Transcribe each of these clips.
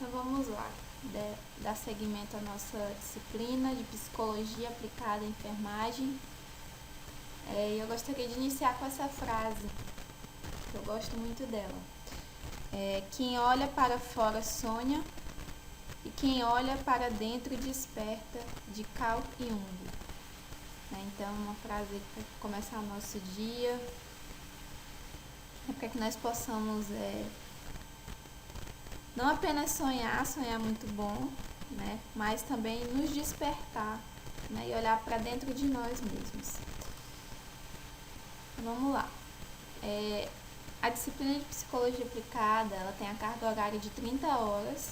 Então vamos lá, dar seguimento à nossa disciplina de Psicologia Aplicada à Enfermagem. Eu gostaria de iniciar com essa frase, que eu gosto muito dela. Quem olha para fora sonha, e quem olha para dentro desperta, de Carl Jung. Então, uma frase para começar o nosso dia, para que nós possamos não apenas sonhar muito bom, mas também nos despertar, e olhar para dentro de nós mesmos. Então, vamos lá. A disciplina de Psicologia Aplicada, ela tem a carga horária de 30 horas.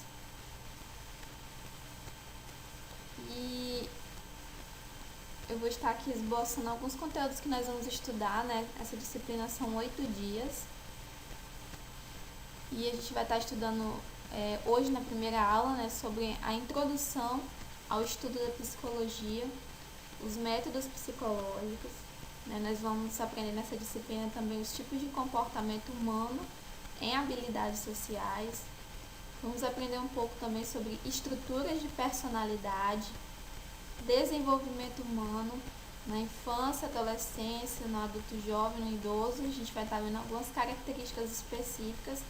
E eu vou estar aqui esboçando alguns conteúdos que nós vamos estudar, Essa disciplina são 8 dias. E a gente vai estar estudando hoje na primeira aula, sobre a introdução ao estudo da psicologia, os métodos psicológicos. Nós vamos aprender nessa disciplina também os tipos de comportamento humano em habilidades sociais. Vamos aprender um pouco também sobre estruturas de personalidade, desenvolvimento humano, na infância, adolescência, no adulto jovem, no idoso. A gente vai estar vendo algumas características específicas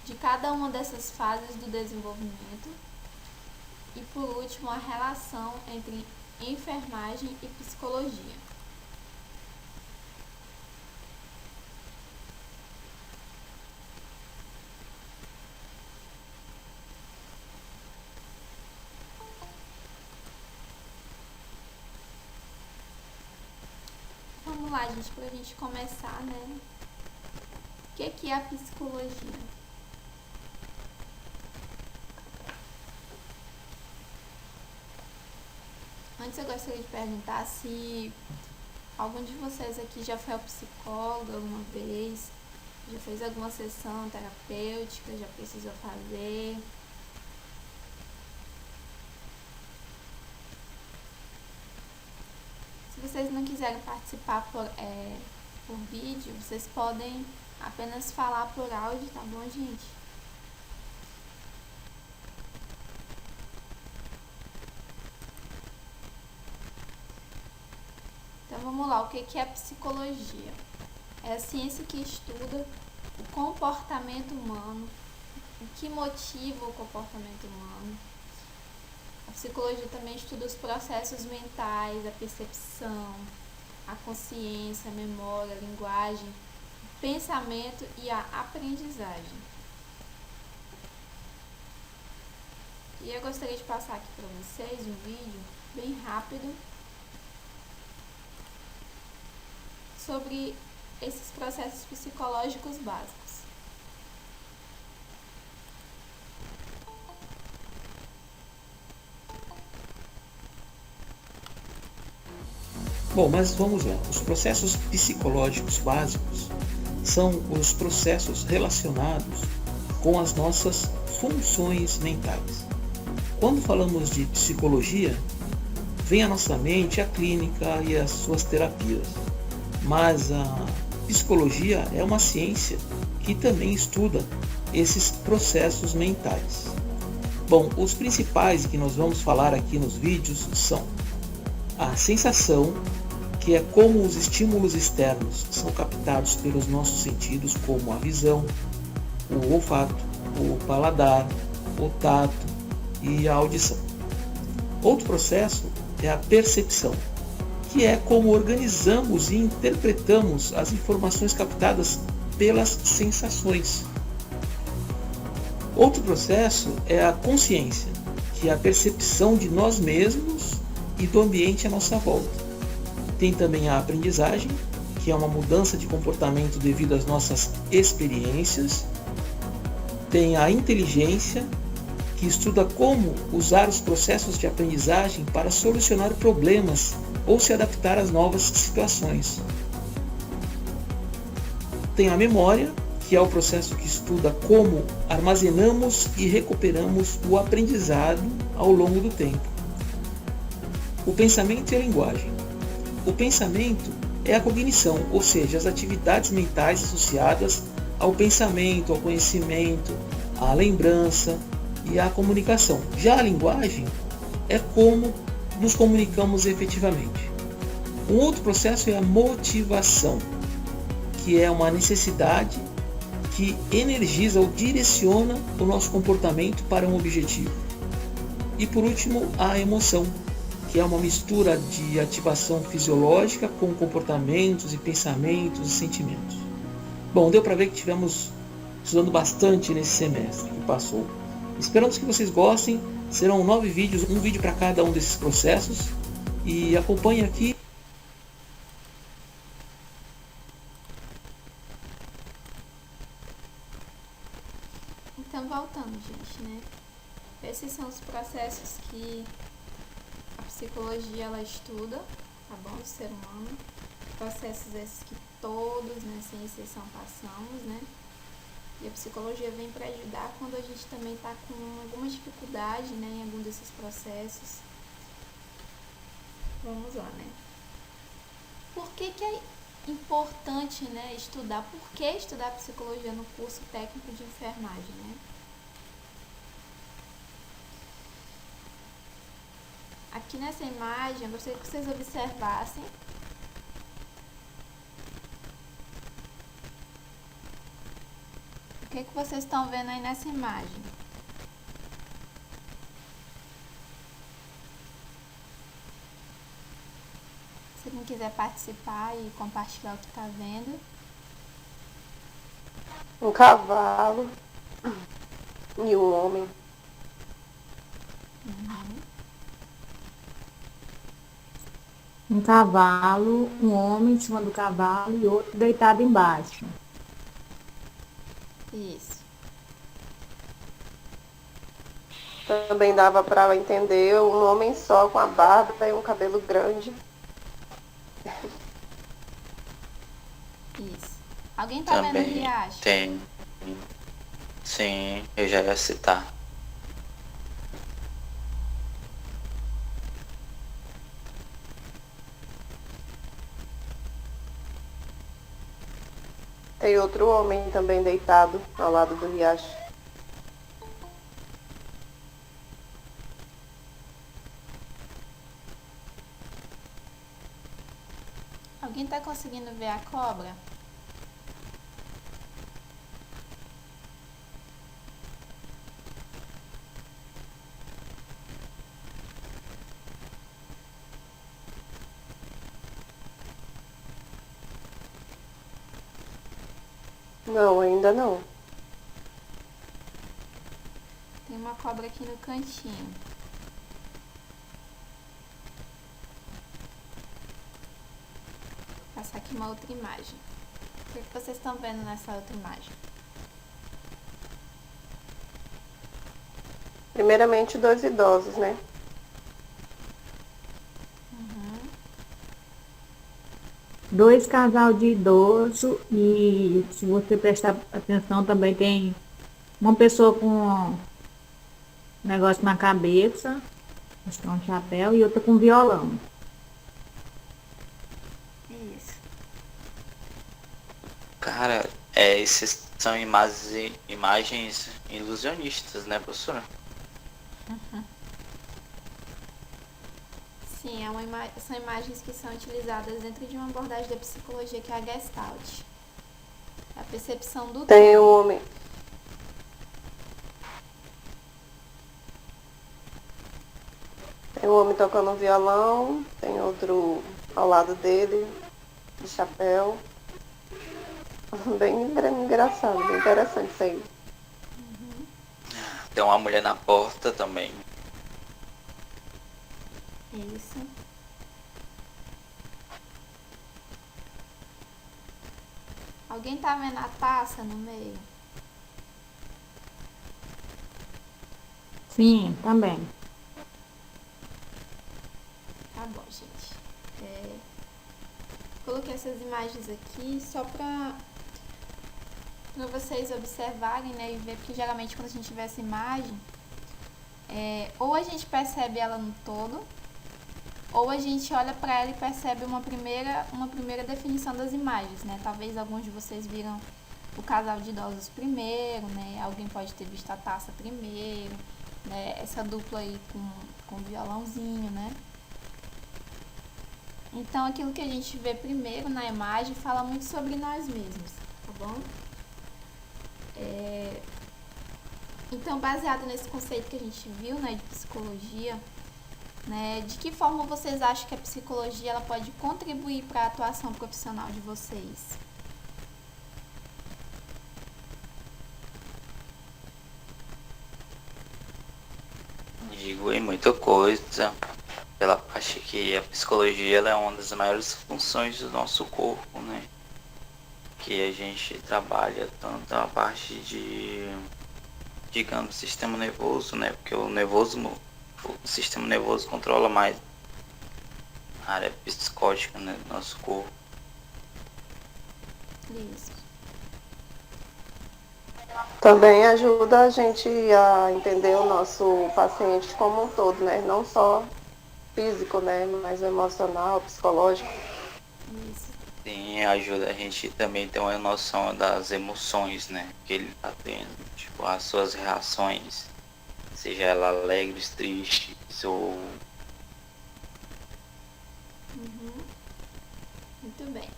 de cada uma dessas fases do desenvolvimento. E por último, a relação entre enfermagem e psicologia. Vamos lá, gente, para a gente começar, O que é a psicologia? Antes eu gostaria de perguntar se algum de vocês aqui já foi ao psicólogo alguma vez, já fez alguma sessão terapêutica, já precisou fazer. Se vocês não quiserem participar por vídeo, vocês podem apenas falar por áudio, tá bom, gente? Então vamos lá, o que é psicologia? É a ciência que estuda o comportamento humano, o que motiva o comportamento humano. A psicologia também estuda os processos mentais, a percepção, a consciência, a memória, a linguagem, o pensamento e a aprendizagem. E eu gostaria de passar aqui para vocês um vídeo bem rápido sobre esses processos psicológicos básicos. Bom, mas vamos lá. Os processos psicológicos básicos são os processos relacionados com as nossas funções mentais. Quando falamos de psicologia, vem à nossa mente a clínica e as suas terapias. Mas a psicologia é uma ciência que também estuda esses processos mentais. Bom, os principais que nós vamos falar aqui nos vídeos são a sensação, que é como os estímulos externos são captados pelos nossos sentidos, como a visão, o olfato, o paladar, o tato e a audição. Outro processo é a percepção, que é como organizamos e interpretamos as informações captadas pelas sensações. Outro processo é a consciência, que é a percepção de nós mesmos e do ambiente à nossa volta. Tem também a aprendizagem, que é uma mudança de comportamento devido às nossas experiências. Tem a inteligência, que estuda como usar os processos de aprendizagem para solucionar problemas ou se adaptar às novas situações. Tem a memória, que é o processo que estuda como armazenamos e recuperamos o aprendizado ao longo do tempo. O pensamento e a linguagem. O pensamento é a cognição, ou seja, as atividades mentais associadas ao pensamento, ao conhecimento, à lembrança e a comunicação. Já a linguagem é como nos comunicamos efetivamente. Um outro processo é a motivação, que é uma necessidade que energiza ou direciona o nosso comportamento para um objetivo. E por último, a emoção, que é uma mistura de ativação fisiológica com comportamentos e pensamentos e sentimentos. Bom, deu para ver que tivemos estudando bastante nesse semestre que passou. Esperamos que vocês gostem. Serão 9 vídeos, um vídeo para cada um desses processos. E acompanhe aqui. Então, voltando, gente, né? Esses são os processos que a psicologia ela estuda, tá bom? Do ser humano. Processos esses que todos, né, sem exceção, passamos, né? E a psicologia vem para ajudar quando a gente também está com alguma dificuldade, né, em algum desses processos. Vamos lá, né? Por que é importante, né, estudar? Por que estudar psicologia no curso técnico de enfermagem, né? Aqui nessa imagem, eu gostaria que vocês observassem o que vocês estão vendo aí nessa imagem. Se alguém quiser participar e compartilhar o que está vendo. Um cavalo e um homem. Um cavalo, um homem em cima do cavalo e outro deitado embaixo. Isso. Também dava para entender um homem só com a barba e um cabelo grande. Isso. Alguém tá vendo o Também riacho? tem. Sim, eu já ia citar. Tem outro homem também deitado ao lado do riacho. Alguém tá conseguindo ver a cobra? Não, ainda não. Tem uma cobra aqui no cantinho. Vou passar aqui uma outra imagem. O que vocês estão vendo nessa outra imagem? Primeiramente, 2 idosos, né? Dois casal de idoso e, se você prestar atenção, também tem uma pessoa com um negócio na cabeça, acho que é um chapéu, e outra com violão. Isso. Cara, esses são imagens ilusionistas, né, professora? Sim, são imagens que são utilizadas dentro de uma abordagem da psicologia que é a Gestalt. A percepção do Tem todo. um homem. Tem um homem tocando um violão, tem outro ao lado dele, de chapéu. Bem engraçado, bem interessante isso aí. Tem uma mulher na porta também. Isso. Alguém tá vendo a taça no meio? Sim, também. Tá bom, gente. Coloquei essas imagens aqui só pra vocês observarem, né, e ver, porque geralmente quando a gente vê essa imagem, ou a gente percebe ela no todo, ou a gente olha para ela e percebe uma primeira definição das imagens, né? Talvez alguns de vocês viram o casal de idosos primeiro, né? Alguém pode ter visto a taça primeiro. essa dupla aí com o violãozinho, né? Então, aquilo que a gente vê primeiro na imagem fala muito sobre nós mesmos, tá bom? Então, baseado nesse conceito que a gente viu, né, de psicologia, né, de que forma vocês acham que a psicologia ela pode contribuir para a atuação profissional de vocês? Digo em muita coisa, pela parte que a psicologia ela é uma das maiores funções do nosso corpo, né? Que a gente trabalha tanto a parte de, digamos, sistema nervoso, né? Porque o sistema nervoso controla mais a área psicótica, né, do nosso corpo. Isso. Também ajuda a gente a entender o nosso paciente como um todo, né? Não só físico, né? Mas emocional, psicológico. Isso. Sim, ajuda a gente também ter uma noção das emoções, né? Que ele tá tendo, tipo, as suas reações, seja ela alegres, tristes ou... Muito bem.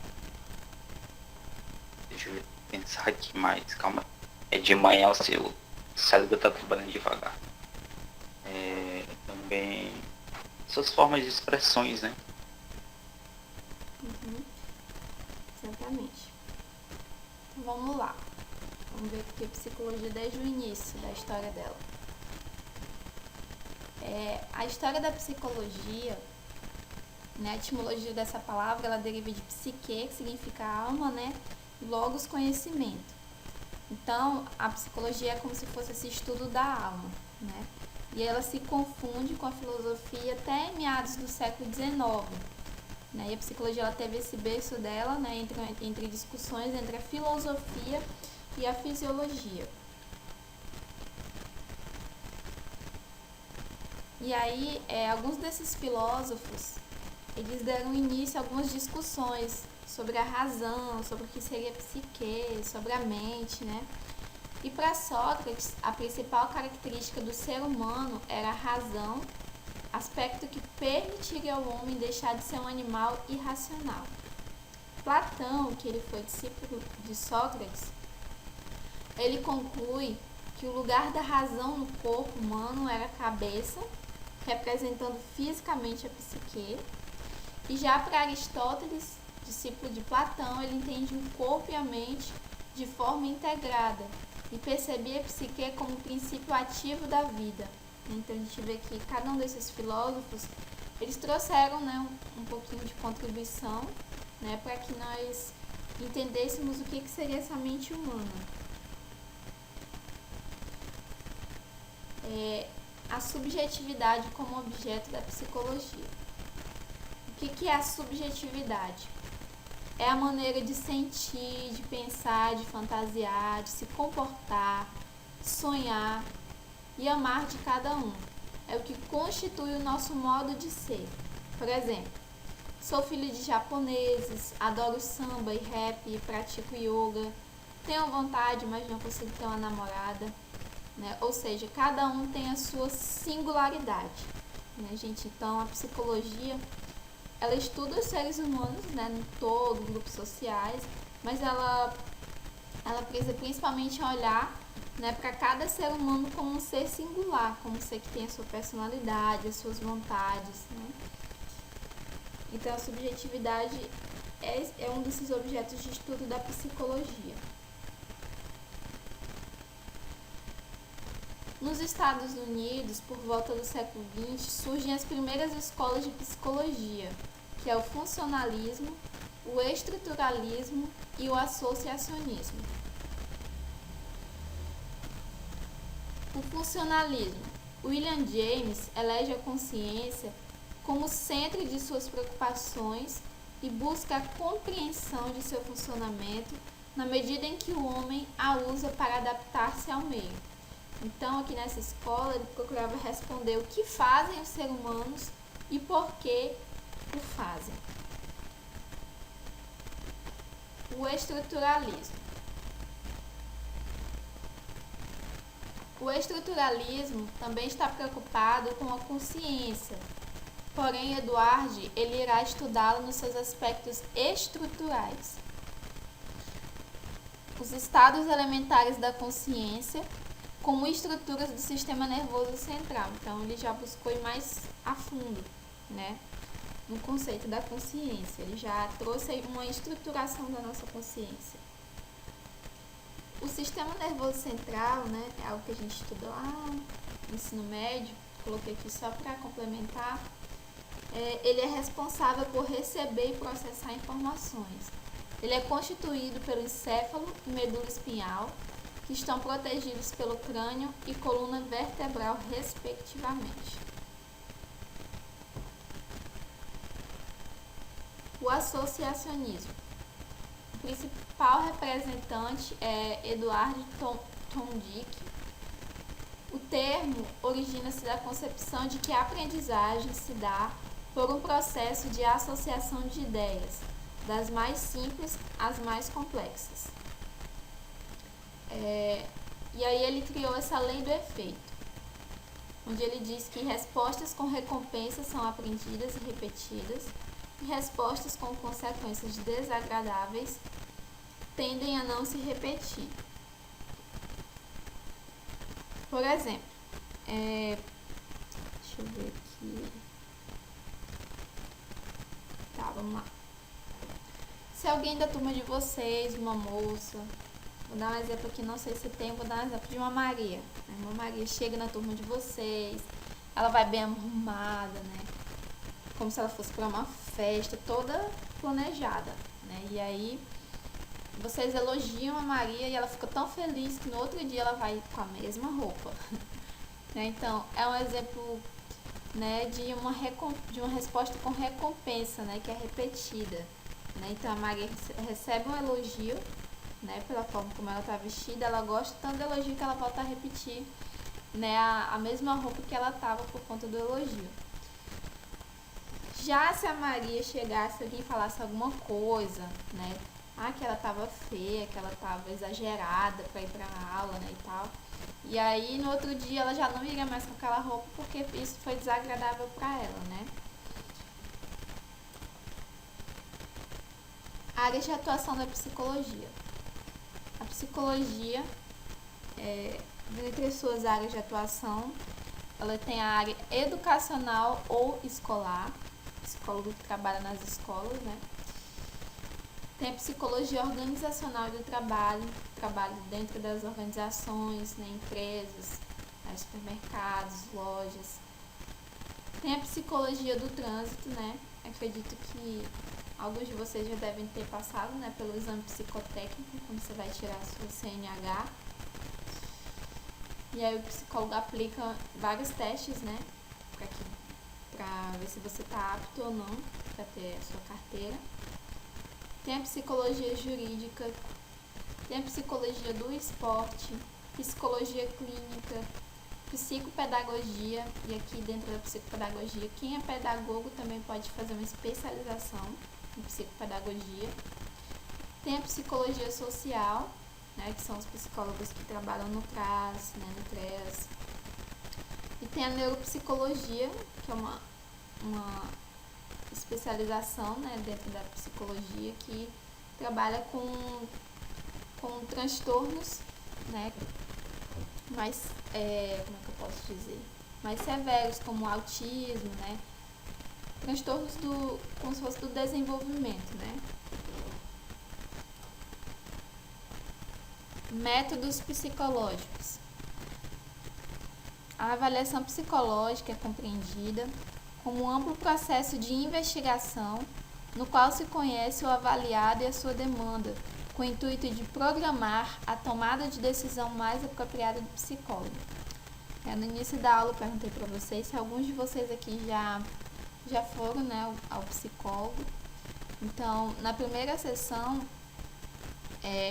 Deixa eu pensar aqui mais, calma. É de manhã o seu cérebro tá trabalhando devagar. Também suas formas de expressões, né? Exatamente. Então, vamos lá. Vamos ver aqui a psicologia desde o início da história dela. A história da psicologia, né, a etimologia dessa palavra, ela deriva de psique, que significa alma, né, e logos, conhecimento. Então, a psicologia é como se fosse esse estudo da alma, né, e ela se confunde com a filosofia até meados do século XIX, né, e a psicologia ela teve esse berço dela, né, entre discussões entre a filosofia e a fisiologia. E aí, alguns desses filósofos, eles deram início a algumas discussões sobre a razão, sobre o que seria psique, sobre a mente, né? E para Sócrates, a principal característica do ser humano era a razão, aspecto que permitiria ao homem deixar de ser um animal irracional. Platão, que ele foi discípulo de Sócrates, ele conclui que o lugar da razão no corpo humano era a cabeça, representando fisicamente a psique, e já para Aristóteles, discípulo de Platão, ele entende o corpo e a mente de forma integrada e percebia a psique como um princípio ativo da vida. Então a gente vê que cada um desses filósofos, eles trouxeram, né, um pouquinho de contribuição, né, para que nós entendêssemos o que seria essa mente humana. A subjetividade como objeto da psicologia. O que é a subjetividade? É a maneira de sentir, de pensar, de fantasiar, de se comportar, sonhar e amar de cada um. É o que constitui o nosso modo de ser. Por exemplo, sou filho de japoneses, adoro samba e rap, pratico yoga, tenho vontade, mas não consigo ter uma namorada. Né? Ou seja, cada um tem a sua singularidade, né, gente? Então, a psicologia, ela estuda os seres humanos, né, no todo, grupos sociais, mas ela precisa principalmente olhar, né, para cada ser humano como um ser singular, como um ser que tem a sua personalidade, as suas vontades, né? Então, a subjetividade é um desses objetos de estudo da psicologia. Nos Estados Unidos, por volta do século XX, surgem as primeiras escolas de psicologia, que é o funcionalismo, o estruturalismo e o associacionismo. O funcionalismo. William James elege a consciência como centro de suas preocupações e busca a compreensão de seu funcionamento na medida em que o homem a usa para adaptar-se ao meio. Então, aqui nessa escola, ele procurava responder o que fazem os seres humanos e por que o fazem. O estruturalismo. O estruturalismo também está preocupado com a consciência, porém Eduard ele irá estudá-la nos seus aspectos estruturais. Os estados elementares da consciência como estruturas do sistema nervoso central. Então ele já buscou ir mais a fundo, né, no conceito da consciência. Ele já trouxe aí uma estruturação da nossa consciência. O sistema nervoso central, né, é algo que a gente estudou lá no ensino médio, coloquei aqui só para complementar. Ele é responsável por receber e processar informações. Ele é constituído pelo encéfalo e medula espinhal, que estão protegidos pelo crânio e coluna vertebral, respectivamente. O associacionismo. O principal representante é Eduard Thomdick. O termo origina-se da concepção de que a aprendizagem se dá por um processo de associação de ideias, das mais simples às mais complexas. E aí ele criou essa lei do efeito, onde ele diz que respostas com recompensas são aprendidas e repetidas, e respostas com consequências desagradáveis tendem a não se repetir. Por exemplo, deixa eu ver aqui. Tá, vamos lá. Se alguém da turma de vocês, uma moça, vou dar um exemplo aqui, não sei se tem, vou dar um exemplo de uma Maria. Uma Maria chega na turma de vocês, ela vai bem arrumada, né? Como se ela fosse para uma festa, toda planejada, né? E aí vocês elogiam a Maria e ela fica tão feliz que no outro dia ela vai com a mesma roupa. Né? Então, é um exemplo, né, de uma resposta com recompensa, né, que é repetida. Né? Então, a Maria recebe um elogio, né, pela forma como ela está vestida, ela gosta tanto do elogio que ela volta a repetir, né, a mesma roupa que ela estava por conta do elogio. Já se a Maria chegasse, alguém falasse alguma coisa, né, que ela estava feia, que ela estava exagerada para ir para a aula, né, e tal, e aí no outro dia ela já não iria mais com aquela roupa porque isso foi desagradável para ela, né. Áreas de atuação da psicologia. A psicologia, dentre suas áreas de atuação, ela tem a área educacional ou escolar, psicólogo que trabalha nas escolas, né? Tem a psicologia organizacional e do trabalho dentro das organizações, né, empresas, né, supermercados, lojas. Tem a psicologia do trânsito, né? Acredito que alguns de vocês já devem ter passado, né, pelo exame psicotécnico, quando você vai tirar a sua CNH. E aí o psicólogo aplica vários testes, né, para ver se você está apto ou não para ter a sua carteira. Tem a psicologia jurídica, tem a psicologia do esporte, psicologia clínica, psicopedagogia, e aqui dentro da psicopedagogia, quem é pedagogo também pode fazer uma especialização em psicopedagogia. Tem a psicologia social, né, que são os psicólogos que trabalham no CRAS, né, no CREAS. E tem a neuropsicologia, que é uma especialização, né, dentro da psicologia que trabalha com transtornos, né, mais, como é que eu posso dizer, mais severos, como autismo, né, transtornos como se fosse do desenvolvimento, né. Métodos psicológicos. A avaliação psicológica é compreendida como um amplo processo de investigação no qual se conhece o avaliado e a sua demanda, com o intuito de programar a tomada de decisão mais apropriada do psicólogo. No início da aula eu perguntei para vocês se alguns de vocês aqui já foram, né, ao psicólogo. Então, na primeira sessão,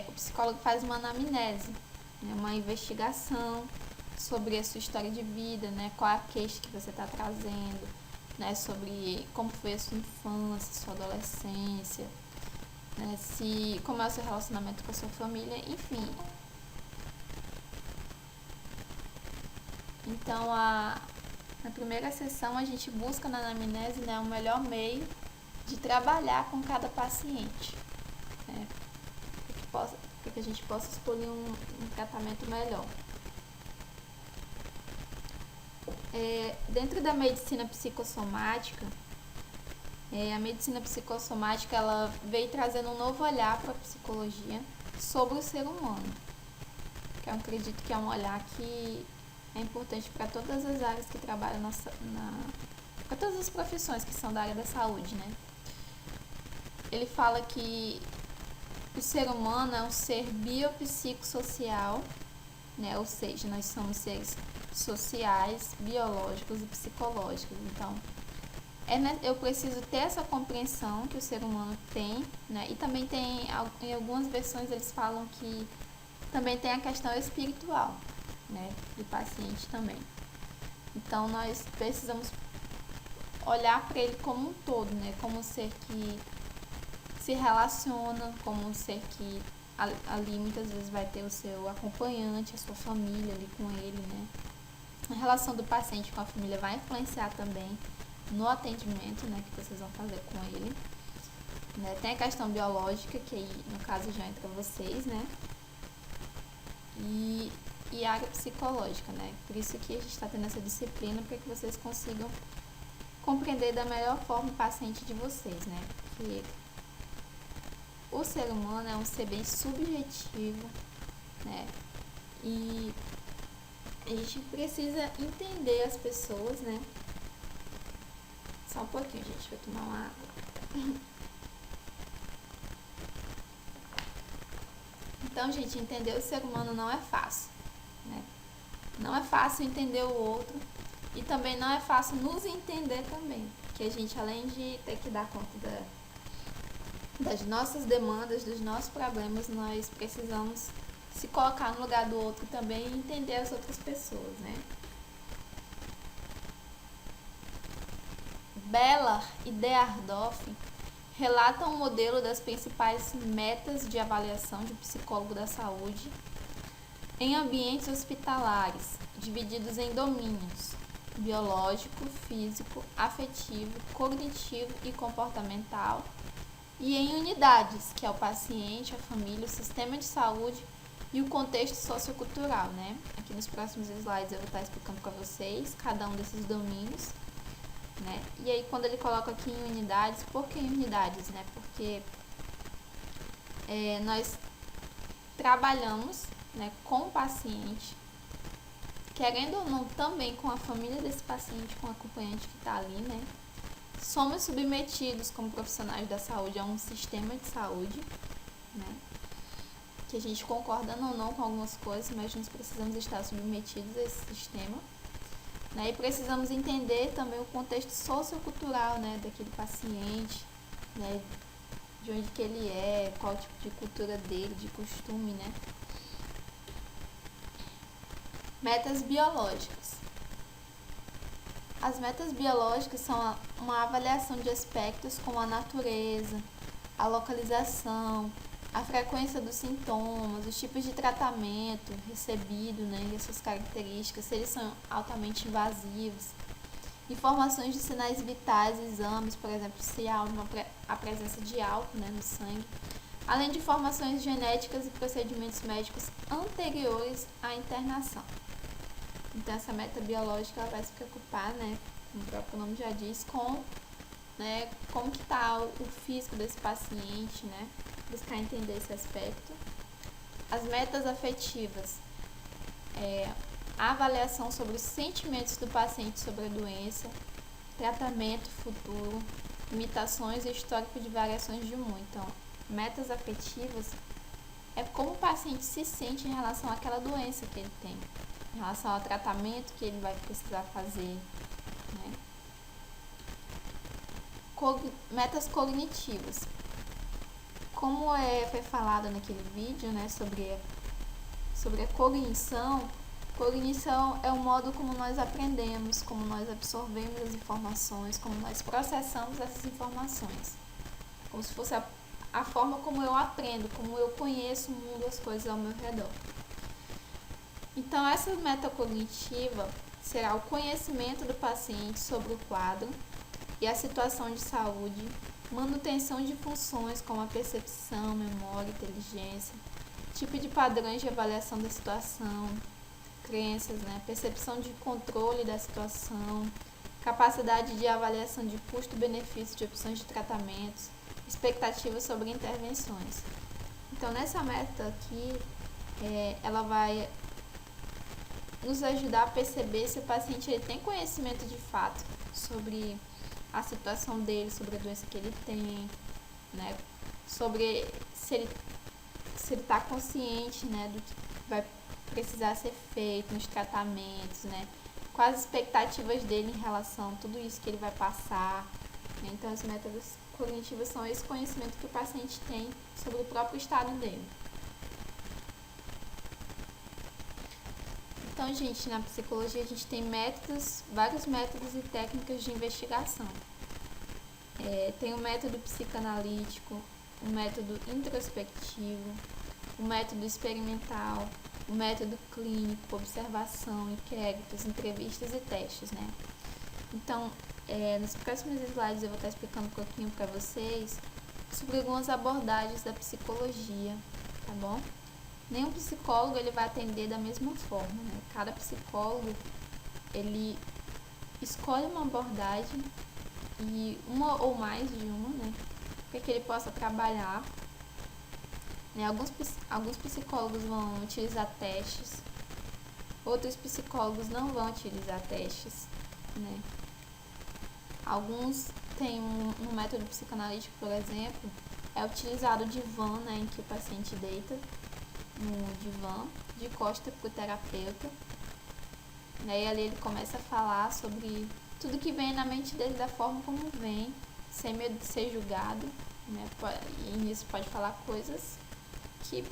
o psicólogo faz uma anamnese, né, uma investigação sobre a sua história de vida, né, qual é a queixa que você está trazendo, né, sobre como foi a sua infância, sua adolescência, né, como é o seu relacionamento com a sua família, enfim. Então, na primeira sessão, a gente busca na anamnese, né, o melhor meio de trabalhar com cada paciente, né, para que a gente possa escolher um tratamento melhor. Dentro da medicina psicossomática, a medicina psicossomática ela veio trazendo um novo olhar para a psicologia sobre o ser humano, que eu acredito que é um olhar que é importante para todas as áreas que trabalham para todas as profissões que são da área da saúde, né? Ele fala que o ser humano é um ser biopsicossocial, né? Ou seja, nós somos seres sociais, biológicos e psicológicos. Então, eu preciso ter essa compreensão que o ser humano tem, né? E também tem, em algumas versões eles falam que também tem a questão espiritual, né, do paciente também. Então, nós precisamos olhar para ele como um todo, né, como um ser que se relaciona, como um ser que ali muitas vezes vai ter o seu acompanhante, a sua família ali com ele, né. A relação do paciente com a família vai influenciar também no atendimento, né, que vocês vão fazer com ele. Né. Tem a questão biológica, que aí, no caso, já entra vocês, né, e a área psicológica, né? Por isso que a gente está tendo essa disciplina, para que vocês consigam compreender da melhor forma o paciente de vocês, né? Porque o ser humano é um ser bem subjetivo, né? E a gente precisa entender as pessoas, né? Só um pouquinho, gente, vou tomar uma água. Então, gente, entender o ser humano não é fácil, né? Não é fácil entender o outro e também não é fácil nos entender também, porque a gente, além de ter que dar conta das nossas demandas, dos nossos problemas, nós precisamos se colocar no lugar do outro também e entender as outras pessoas, né? Beller e Deardorff relatam um modelo das principais metas de avaliação de psicólogo da saúde em ambientes hospitalares, divididos em domínios: biológico, físico, afetivo, cognitivo e comportamental, e em unidades, que é o paciente, a família, o sistema de saúde e o contexto sociocultural, né? Aqui nos próximos slides eu vou estar explicando para vocês cada um desses domínios, né? E aí, quando ele coloca aqui em unidades, por que em unidades, né? Porque nós trabalhamos, né, com o paciente, querendo ou não, também com a família desse paciente, com o acompanhante que está ali, né? Somos submetidos como profissionais da saúde a um sistema de saúde, né? Que a gente concorda ou não com algumas coisas, mas nós precisamos estar submetidos a esse sistema. Né, e precisamos entender também o contexto sociocultural, né, daquele paciente, né, de onde que ele é, qual tipo de cultura dele, de costume, né. Metas biológicas. As metas biológicas são uma avaliação de aspectos como a natureza, a localização, a frequência dos sintomas, os tipos de tratamento recebido, né, e as suas características, se eles são altamente invasivos, informações de sinais vitais, exames, por exemplo, se há a presença de álcool, né, no sangue, além de informações genéticas e procedimentos médicos anteriores à internação. Então, essa meta biológica ela vai se preocupar, né, como o próprio nome já diz, com, né, como que está o físico desse paciente, né, buscar entender esse aspecto. As metas afetivas, a avaliação sobre os sentimentos do paciente sobre a doença, tratamento futuro, limitações e histórico de variações de humor. Então, metas afetivas é como o paciente se sente em relação àquela doença que ele tem, em relação ao tratamento que ele vai precisar fazer, né? Metas cognitivas. Como foi falado naquele vídeo, né, sobre a cognição, cognição é o modo como nós aprendemos, como nós absorvemos as informações, como nós processamos essas informações. Como se fosse a forma como eu aprendo, como eu conheço o mundo, as coisas ao meu redor. Então, essa meta cognitiva, será o conhecimento do paciente sobre o quadro e a situação de saúde, manutenção de funções como a percepção, memória, inteligência, tipo de padrões de avaliação da situação, crenças, percepção de controle da situação, capacidade de avaliação de custo-benefício de opções de tratamentos, expectativas sobre intervenções. Então, nessa meta aqui, ela vai nos ajudar a perceber se o paciente ele tem conhecimento de fato sobre a situação dele, sobre a doença que ele tem, sobre se ele está consciente, do que vai precisar ser feito nos tratamentos, quais as expectativas dele em relação a tudo isso que ele vai passar. Então, as métodos cognitivos são esse conhecimento que o paciente tem sobre o próprio estado dele. Então, gente, na psicologia a gente tem vários métodos e técnicas de investigação. Tem o método psicanalítico, o método introspectivo, o método experimental, o método clínico, observação, inquéritos, entrevistas e testes, Então, nos próximos slides eu vou estar explicando um pouquinho para vocês sobre algumas abordagens da psicologia, tá bom? Nenhum psicólogo ele vai atender da mesma forma, Cada psicólogo, ele escolhe uma abordagem e uma ou mais de uma, para que ele possa trabalhar. Alguns psicólogos vão utilizar testes, outros psicólogos não vão utilizar testes, Alguns têm no método psicanalítico, por exemplo, é utilizado o divã, em que o paciente deita no divã, de costa para o terapeuta. E ali ele começa a falar sobre tudo que vem na mente dele da forma como vem, sem medo de ser julgado, E nisso pode falar coisas que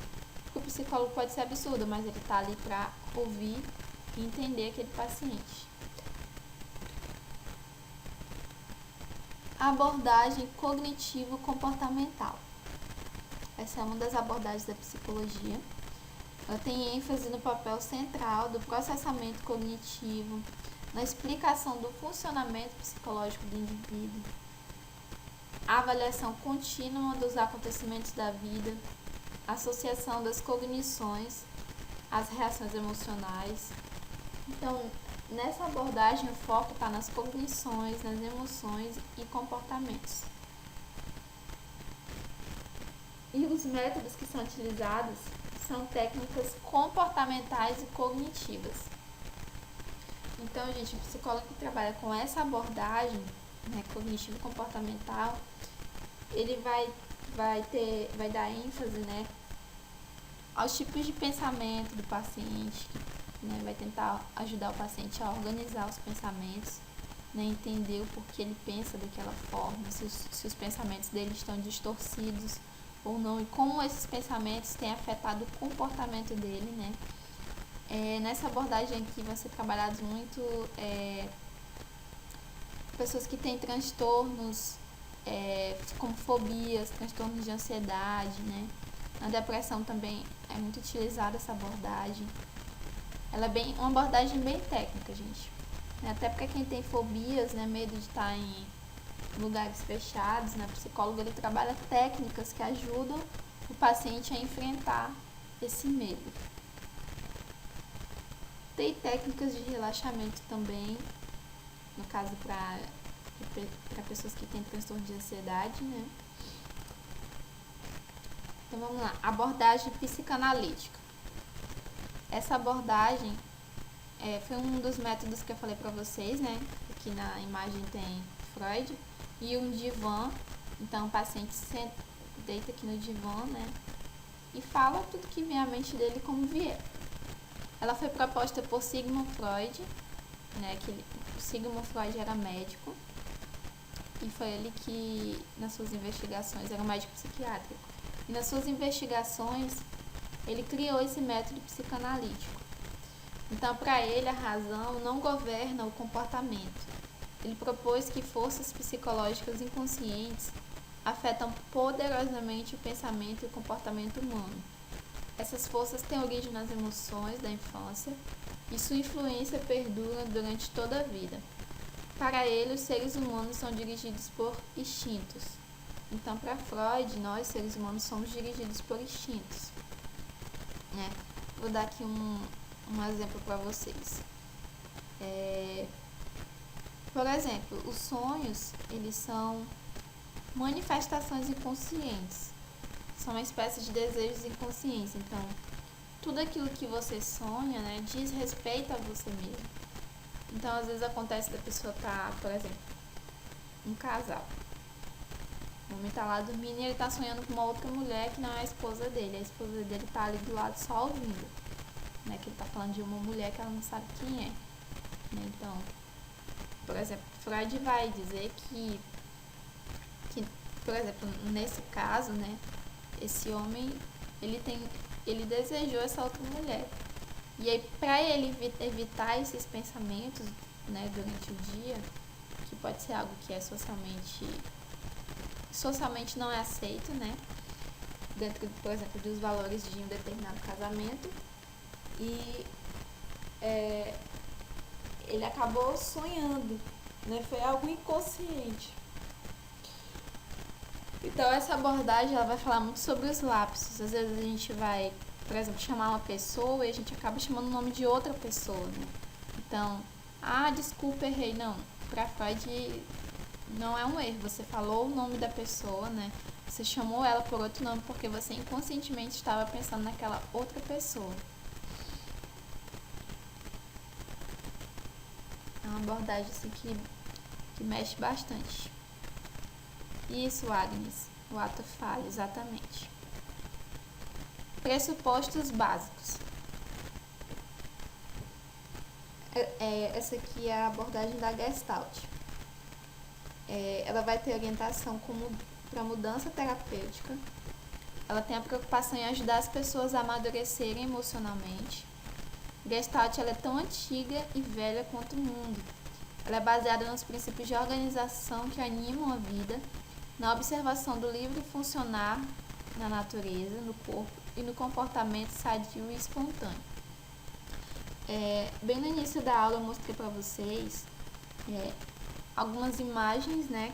o psicólogo pode ser absurdo, mas ele está ali para ouvir e entender aquele paciente. Abordagem cognitivo-comportamental. Essa é uma das abordagens da psicologia. Ela tem ênfase no papel central do processamento cognitivo, na explicação do funcionamento psicológico do indivíduo, a avaliação contínua dos acontecimentos da vida, a associação das cognições às reações emocionais. Então, nessa abordagem, o foco está nas cognições, nas emoções e comportamentos. E os métodos que são utilizados são técnicas comportamentais e cognitivas. Então, gente, o psicólogo que trabalha com essa abordagem, cognitivo comportamental, ele vai dar ênfase, aos tipos de pensamento do paciente, vai tentar ajudar o paciente a organizar os pensamentos, entender o porquê ele pensa daquela forma, se os pensamentos dele estão distorcidos ou não, e como esses pensamentos têm afetado o comportamento dele, Nessa abordagem aqui vão ser trabalhados muito pessoas que têm transtornos, como fobias, transtornos de ansiedade, Na depressão também é muito utilizada essa abordagem. Ela é uma abordagem bem técnica, gente. Até para quem tem fobias, medo de estar em lugares fechados, o psicólogo ele trabalha técnicas que ajudam o paciente a enfrentar esse medo. Tem técnicas de relaxamento também, no caso para pessoas que têm transtorno de ansiedade, Então vamos lá, abordagem psicanalítica. Essa abordagem foi um dos métodos que eu falei para vocês, Aqui na imagem tem Freud e um divã. Então o paciente deita aqui no divã, e fala tudo que vem à mente dele como vier. Ela foi proposta por Sigmund Freud, o Sigmund Freud era médico e foi ele que, nas suas investigações, era um médico psiquiátrico, e nas suas investigações ele criou esse método psicanalítico. Então, para ele, a razão não governa o comportamento. Ele propôs que forças psicológicas inconscientes afetam poderosamente o pensamento e o comportamento humano. Essas forças têm origem nas emoções da infância e sua influência perdura durante toda a vida. Para ele, os seres humanos são dirigidos por instintos. Então, para Freud, nós, seres humanos, somos dirigidos por instintos. Né? Vou dar aqui um exemplo para vocês. Por exemplo, os sonhos, eles são manifestações inconscientes. São uma espécie de desejos inconscientes. Então, tudo aquilo que você sonha, né, diz respeito a você mesmo. Então, às vezes acontece da pessoa estar, por exemplo, um casal. O homem tá lá dormindo e ele tá sonhando com uma outra mulher que não é a esposa dele. A esposa dele tá ali do lado só ouvindo. Né, que ele tá falando de uma mulher que ela não sabe quem é. Né, então, por exemplo, Freud vai dizer que, por exemplo, nesse caso, né, esse homem, ele desejou essa outra mulher. E aí, para ele evitar esses pensamentos, né, durante o dia, que pode ser algo que é socialmente não é aceito, né, dentro, por exemplo, dos valores de um determinado casamento, e ele acabou sonhando, né, foi algo inconsciente. Então, essa abordagem, ela vai falar muito sobre os lapsos. Às vezes a gente vai, por exemplo, chamar uma pessoa e a gente acaba chamando o nome de outra pessoa, né? Então, desculpa, errei. Não, pra Freud não é um erro. Você falou o nome da pessoa, né? Você chamou ela por outro nome porque você inconscientemente estava pensando naquela outra pessoa. É uma abordagem assim que mexe bastante. Isso, Agnes, o ato falho, exatamente. Pressupostos básicos. Essa aqui é a abordagem da Gestalt. Ela vai ter orientação para mudança terapêutica. Ela tem a preocupação em ajudar as pessoas a amadurecerem emocionalmente. Gestalt, ela é tão antiga e velha quanto o mundo. Ela é baseada nos princípios de organização que animam a vida, na observação do livre funcionar na natureza, no corpo e no comportamento sadio e espontâneo. Bem no início da aula eu mostrei para vocês algumas imagens, né,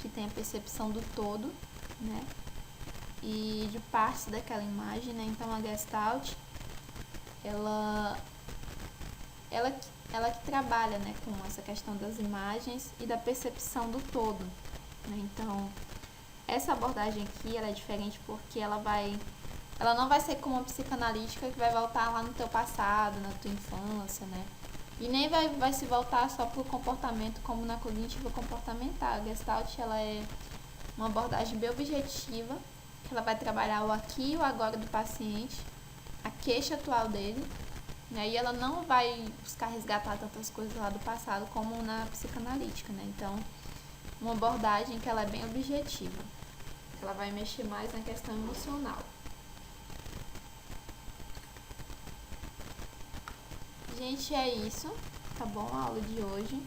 que tem a percepção do todo, né, e de partes daquela imagem, né. Então a Gestalt, ela que trabalha, né, com essa questão das imagens e da percepção do todo. Então, essa abordagem aqui, ela é diferente porque ela não vai ser como uma psicanalítica que vai voltar lá no teu passado, na tua infância, né? E nem vai se voltar só pro comportamento como na cognitiva comportamental. A Gestalt, ela é uma abordagem bem objetiva, que ela vai trabalhar o aqui e o agora do paciente, a queixa atual dele, né? E ela não vai buscar resgatar tantas coisas lá do passado como na psicanalítica, né? Então, uma abordagem que ela é bem objetiva, ela vai mexer mais na questão emocional. Gente, é isso, tá bom? A aula de hoje,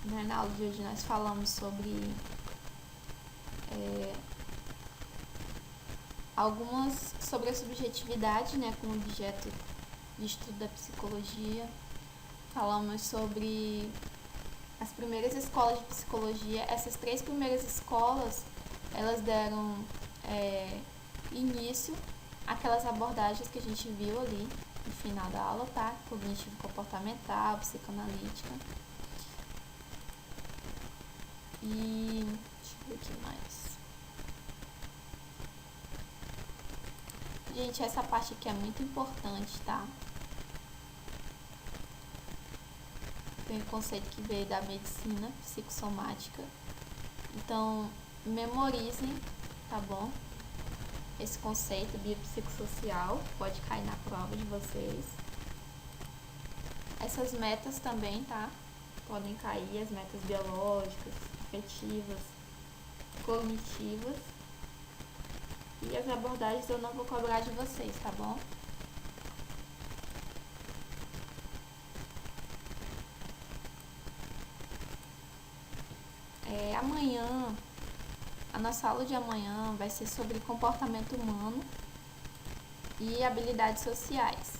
né? Na aula de hoje nós falamos sobre sobre a subjetividade, né, como objeto de estudo da psicologia. Falamos sobre as primeiras escolas de psicologia. Essas 3 primeiras escolas, elas deram início àquelas abordagens que a gente viu ali no final da aula, tá? Cognitivo-comportamental, psicanalítica. E deixa eu ver o que mais. Gente, essa parte aqui é muito importante, tá? Tem um conceito que veio da medicina psicossomática. Então, memorizem, tá bom? Esse conceito biopsicossocial pode cair na prova de vocês. Essas metas também, tá? Podem cair, as metas biológicas, afetivas, cognitivas. E as abordagens eu não vou cobrar de vocês, tá bom? Amanhã, a nossa aula de amanhã vai ser sobre comportamento humano e habilidades sociais.